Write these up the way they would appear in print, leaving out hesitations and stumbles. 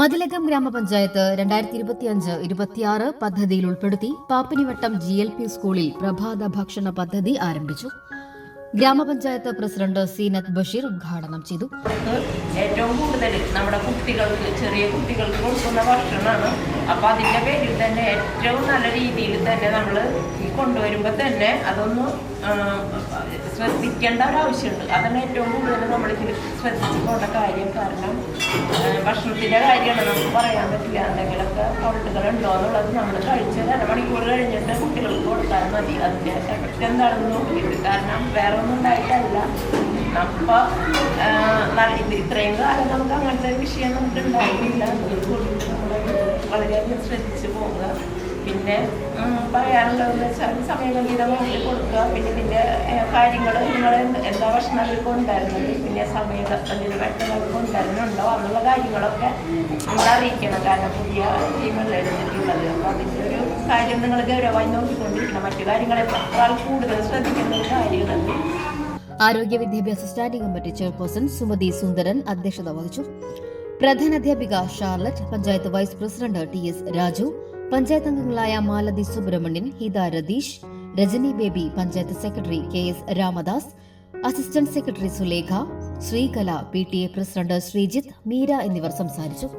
മതിലകം ഗ്രാമപഞ്ചായത്ത് 2025-26 പദ്ധതിയിൽ ഉൾപ്പെടുത്തി പാപ്പിനിവട്ടം GLP സ്കൂളിൽ പ്രഭാത ഭക്ഷണ പദ്ധതി ആരംഭിച്ചു. ഗ്രാമപഞ്ചായത്ത് പ്രസിഡന്റ് സീനത്ത് ബഷീർ ഉദ്ഘാടനം ചെയ്തു. ഏറ്റവും കൂടുതൽ നമ്മുടെ കുട്ടികൾക്ക്, ചെറിയ കുട്ടികൾക്ക് കൊടുക്കുന്ന ഭക്ഷണമാണ്. അപ്പോൾ അതിൻ്റെ പേരിൽ തന്നെ ഏറ്റവും നല്ല രീതിയിൽ തന്നെ നമ്മൾ കൊണ്ടുവരുമ്പോൾ തന്നെ അതൊന്ന് ശ്രദ്ധിക്കേണ്ട ഒരാവശ്യമുണ്ട്. അതാണ് ഏറ്റവും കൂടുതൽ നമ്മളിതിൽ ശ്രദ്ധിച്ചു പോകേണ്ട കാര്യം. കാരണം ഭക്ഷണത്തിൻ്റെ കാര്യമാണ്, നമുക്ക് പറയാൻ പറ്റില്ല. എന്തെങ്കിലുമൊക്കെ ഫോൾട്ടുകൾ ഉണ്ടോ എന്നുള്ളത് നമ്മൾ കഴിച്ച് അരമണിക്കൂർ കഴിഞ്ഞിട്ട് കുട്ടികൾക്ക് കൊടുത്താൽ മതി. അതിൻ്റെ എഫക്റ്റ് എന്താണെന്ന് നോക്കിയിട്ട്. കാരണം വേറെ ഒന്നും ഉണ്ടായിട്ടല്ല. അപ്പോൾ ഇത്രയും കാലം നമുക്ക് അങ്ങനത്തെ ഒരു വിഷയം നമുക്ക് ഉണ്ടായിട്ടില്ല. അതുകൊണ്ട് നമ്മൾ വളരെയധികം ശ്രദ്ധിച്ചു പോവുക. പിന്നെ പറയാനുള്ളതെന്ന് വെച്ചാൽ സമയബന്ധിതമായിട്ട് കൊടുക്കുക. പിന്നെ ഇതിൻ്റെ കാര്യങ്ങൾ നിങ്ങൾ എന്താ ഭക്ഷണം കൊണ്ടുവരുന്നത്, പിന്നെ സമയബന്ധിതമായിട്ട് കൊണ്ടുവരുന്നുണ്ടോ എന്നുള്ള കാര്യങ്ങളൊക്കെ നിങ്ങൾ അറിയിക്കണം. കാരണം പുതിയ ടീമുകൾ എടുത്തിട്ടുള്ളത്. അപ്പോൾ അതിൻ്റെ ഒരു കാര്യം നിങ്ങൾ ഗൗരവമായി നോക്കിക്കൊണ്ടിരിക്കണം. മറ്റു കാര്യങ്ങളെക്കാൾ കൂടുതൽ ശ്രദ്ധിക്കുന്ന ഒരു കാര്യമാണ്. ആരോഗ്യ വിദ്യാഭ്യാസ standing committee chairperson Sumathi Sundaran അധ്യക്ഷത വഹിച്ചു. പ്രധാനാധ്യാപിക Charlotte, panchayat vice president TS Raju, panchayat അംഗങ്ങളായ Malathi Subrahmanyan, Hitha Ratheesh, Rajani Baby, panchayat secretary KS Ramadas, assistant secretary Sulekha, Sreekala, PTA president Sreejith, Meera എന്നിവർ സംസാരിച്ചു.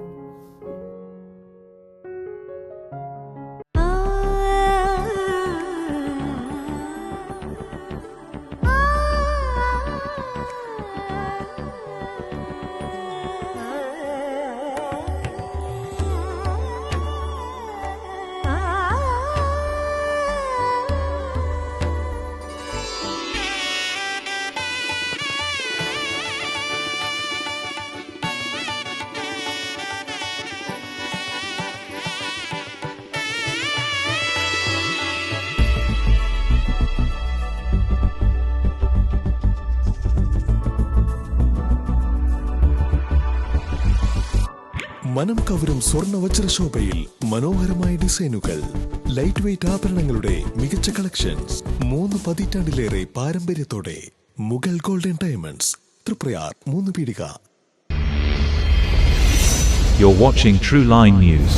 മനം കവരും സ്വർണ്ണ വജ്രശോഭയിൽ മനോഹരമായ ഡിസൈനുകൾ, ലൈറ്റ് വെയ്റ്റ് ആഭരണങ്ങളുടെ മികച്ച കളക്ഷൻസ്, 3 പതിറ്റാണ്ടിലേറെ പാരമ്പര്യത്തോടെ മുഗൾ ഗോൾഡൻ ഡയമണ്ട്സ്, തൃപ്രയാർ 3 പീടിക. You're watching True Line News.